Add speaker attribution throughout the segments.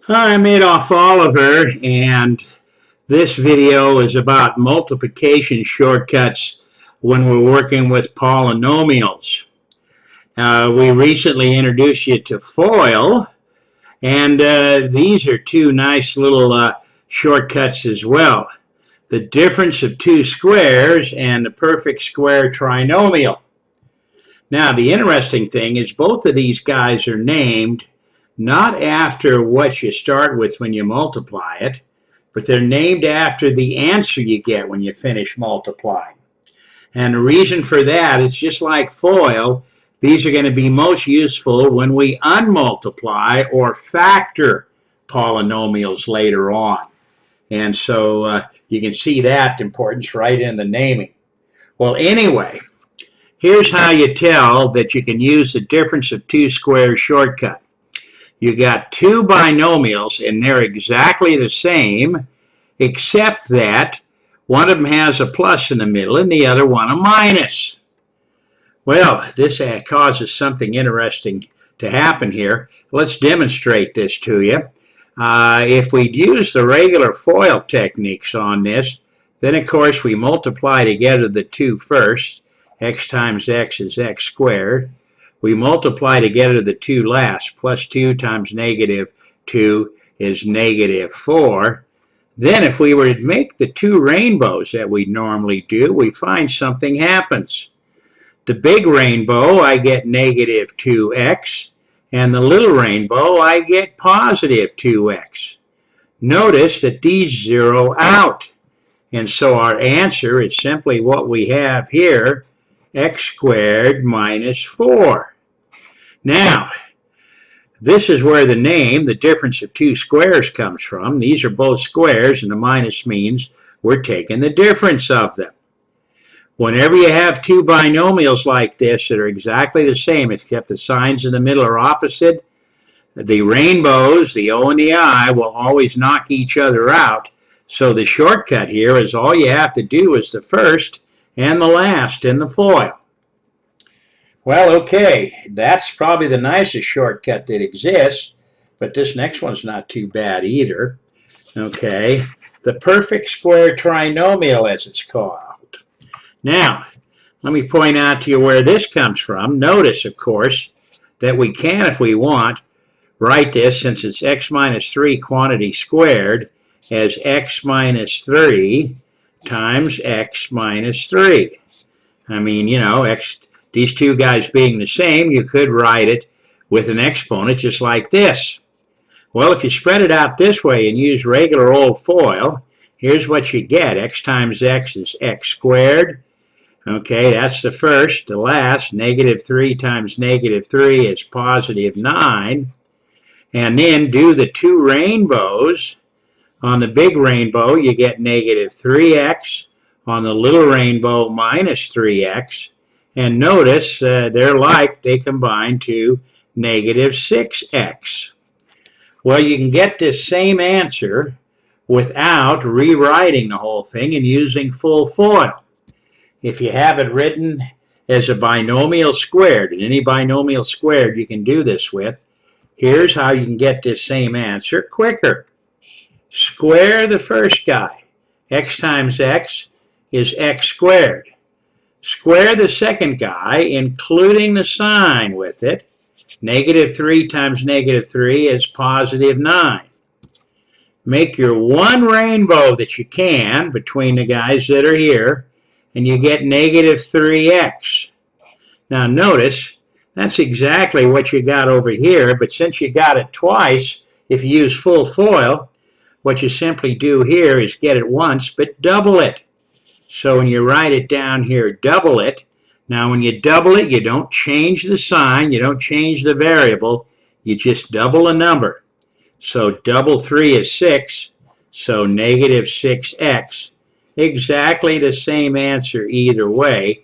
Speaker 1: Hi, I'm Adolph Oliver, and this video is about multiplication shortcuts when we're working with polynomials. We recently introduced you to FOIL, and these are two nice little shortcuts as well. The difference of two squares and the perfect square trinomial. Now, the interesting thing is both of these guys are named not after what you start with when you multiply it, but they're named after the answer you get when you finish multiplying. And the reason for that is just like FOIL, these are going to be most useful when we unmultiply or factor polynomials later on. And so you can see that importance right in the naming. Well, anyway, here's how you tell that you can use the difference of two squares shortcut. You got two binomials and they're exactly the same, except that one of them has a plus in the middle and the other one a minus. Well, this causes something interesting to happen here. Let's demonstrate this to you. If we'd use the regular FOIL techniques on this, then of course we multiply together the two first. X times x is x squared. We multiply together the two last. Plus 2 times negative 2 is negative 4. Then if we were to make the two rainbows that we normally do, we find something happens. The big rainbow, I get negative 2x, and the little rainbow, I get positive 2x. Notice that these zero out, and so our answer is simply what we have here, x squared minus 4. Now, this is where the name, the difference of two squares, comes from. These are both squares, and the minus means we're taking the difference of them. Whenever you have two binomials like this that are exactly the same, except the signs in the middle are opposite, the rainbows, the O and the I, will always knock each other out. So the shortcut here is all you have to do is the first and the last in the FOIL. Well, okay, that's probably the nicest shortcut that exists, but this next one's not too bad either. Okay, the perfect square trinomial, as it's called. Now, let me point out to you where this comes from. Notice, of course, that we can, if we want, write this, since it's x minus 3 quantity squared, as x minus 3 times x minus 3. I mean, you know, these two guys being the same, you could write it with an exponent just like this. Well, if you spread it out this way and use regular old FOIL, here's what you get. X times x is x squared. Okay, that's the first. The last, negative 3 times negative 3 is positive 9. And then do the two rainbows. On the big rainbow, you get negative 3x. On the little rainbow, minus 3x. And notice they're like, they combine to negative 6x. Well, you can get this same answer without rewriting the whole thing and using full FOIL. If you have it written as a binomial squared, and any binomial squared you can do this with, here's how you can get this same answer quicker. Square the first guy. X times x is x squared. Square the second guy, including the sign with it. Negative 3 times negative 3 is positive 9. Make your one rainbow that you can between the guys that are here, and you get negative 3x. Now notice, that's exactly what you got over here, but since you got it twice, if you use full FOIL, what you simply do here is get it once, but double it. So when you write it down here, double it. Now when you double it, you don't change the sign, you don't change the variable, you just double a number. So double 3 is 6, so negative 6x. Exactly the same answer either way.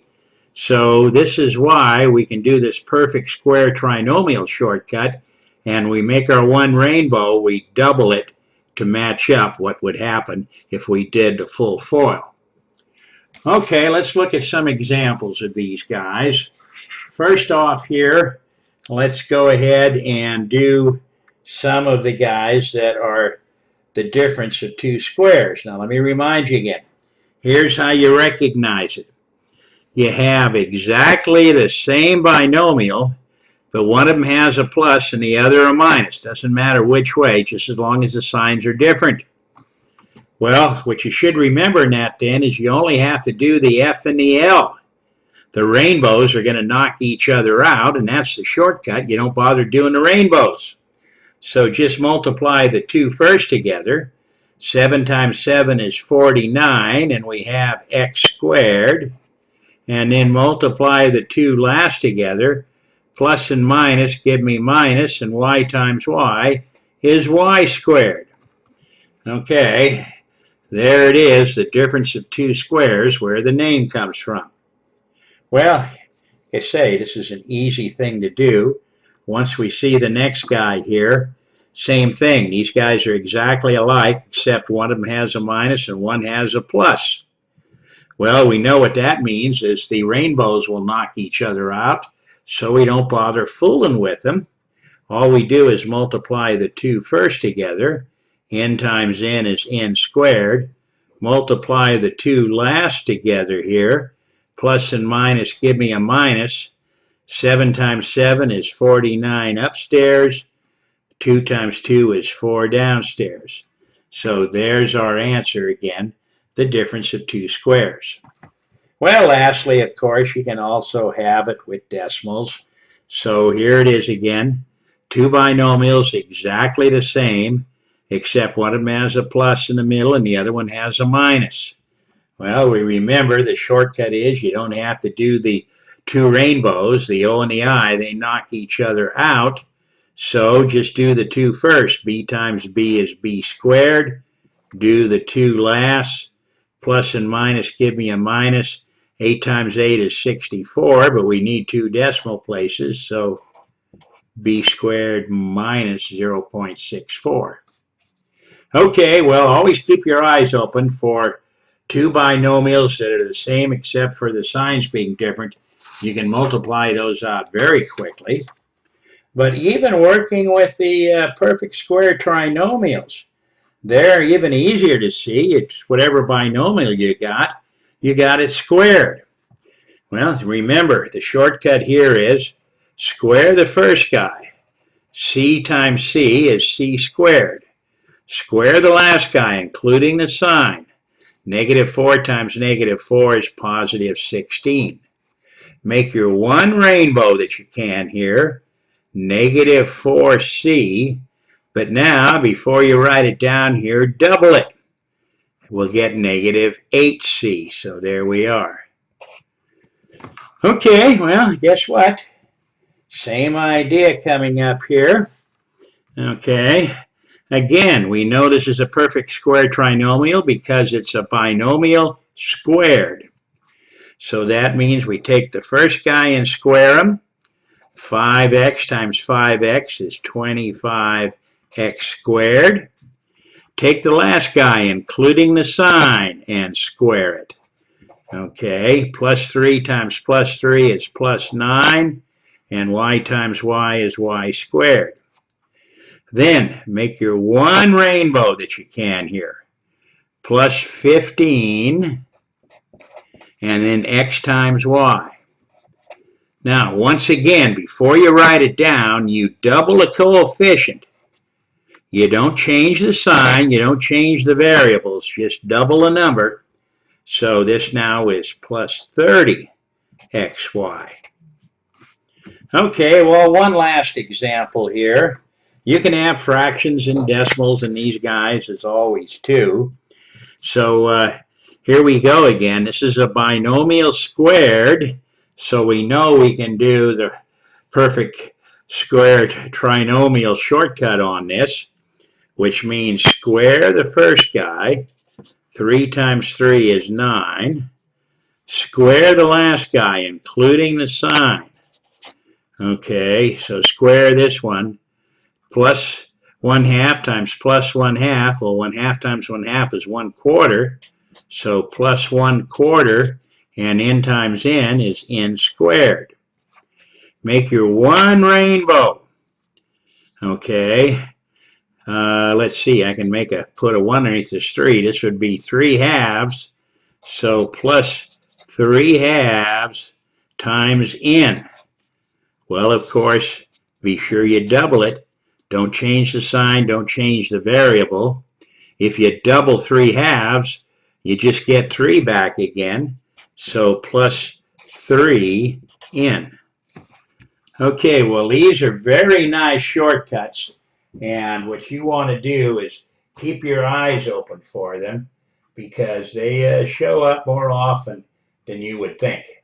Speaker 1: So this is why we can do this perfect square trinomial shortcut, and we make our one rainbow, we double it to match up what would happen if we did the full FOIL. Okay, let's look at some examples of these guys. First off here, let's go ahead and do some of the guys that are the difference of two squares. Now let me remind you again. Here's how you recognize it. You have exactly the same binomial, but one of them has a plus and the other a minus. Doesn't matter which way, just as long as the signs are different. Well, what you should remember in that then is you only have to do the F and the L. The rainbows are going to knock each other out, and that's the shortcut. You don't bother doing the rainbows. So just multiply the two first together. 7 times 7 is 49, and we have x squared. And then multiply the two last together. Plus and minus give me minus, and y times y is y squared. Okay, there it is, the difference of two squares, where the name comes from. Well, like I say, this is an easy thing to do. Once we see the next guy here, same thing. These guys are exactly alike, except one of them has a minus and one has a plus. Well, we know what that means is the rainbows will knock each other out, so we don't bother fooling with them. All we do is multiply the two first together. N times n is n squared. Multiply the two last together here. Plus and minus give me a minus. 7 times 7 is 49 upstairs. 2 times 2 is 4 downstairs. So there's our answer again, the difference of two squares. Well, lastly, of course, you can also have it with decimals. So here it is again. Two binomials exactly the same, except one of them has a plus in the middle and the other one has a minus. Well, we remember the shortcut is you don't have to do the two rainbows, the O and the I, they knock each other out. So just do the two first. B times B is B squared. Do the two last. Plus and minus give me a minus. 8 times 8 is 64, but we need two decimal places, so B squared minus 0.64. Okay, well, always keep your eyes open for two binomials that are the same except for the signs being different. You can multiply those out very quickly. But even working with the perfect square trinomials, they're even easier to see. It's whatever binomial you got it squared. Well, remember, the shortcut here is square the first guy. C times C is C squared. Square the last guy, including the sign. -4 times -4 is positive 16. Make your one rainbow that you can here, -4C. But now, before you write it down here, double it. We'll get -8C. So there we are. Okay, well, guess what? Same idea coming up here. Okay. Again, we know this is a perfect square trinomial because it's a binomial squared. So that means we take the first guy and square them. 5x times 5x is 25x squared. Take the last guy, including the sign, and square it. Okay, plus 3 times plus 3 is plus 9, and y times y is y squared. Then make your one rainbow that you can here. Plus 15, and then x times y. Now, once again, before you write it down, you double the coefficient. You don't change the sign, you don't change the variables, just double the number. So this now is plus 30xy. Okay, well, one last example here. You can have fractions and decimals in these guys, as always, too. So here we go again. This is a binomial squared, so we know we can do the perfect square trinomial shortcut on this, which means square the first guy. 3 times 3 is 9. Square the last guy, including the sign. Okay, so square this one. Plus 1/2 times plus 1/2. Well, 1/2 times 1/2 is 1/4. So plus 1/4, and n times n is n squared. Make your one rainbow. Okay, Let's see, I can put a 1 underneath this 3. This would be 3 halves. So plus 3 halves times n. Well, of course, be sure you double it. Don't change the sign, don't change the variable. If you double 3 halves, you just get 3 back again. So plus 3n. Okay, well, these are very nice shortcuts. And what you want to do is keep your eyes open for them because they show up more often than you would think.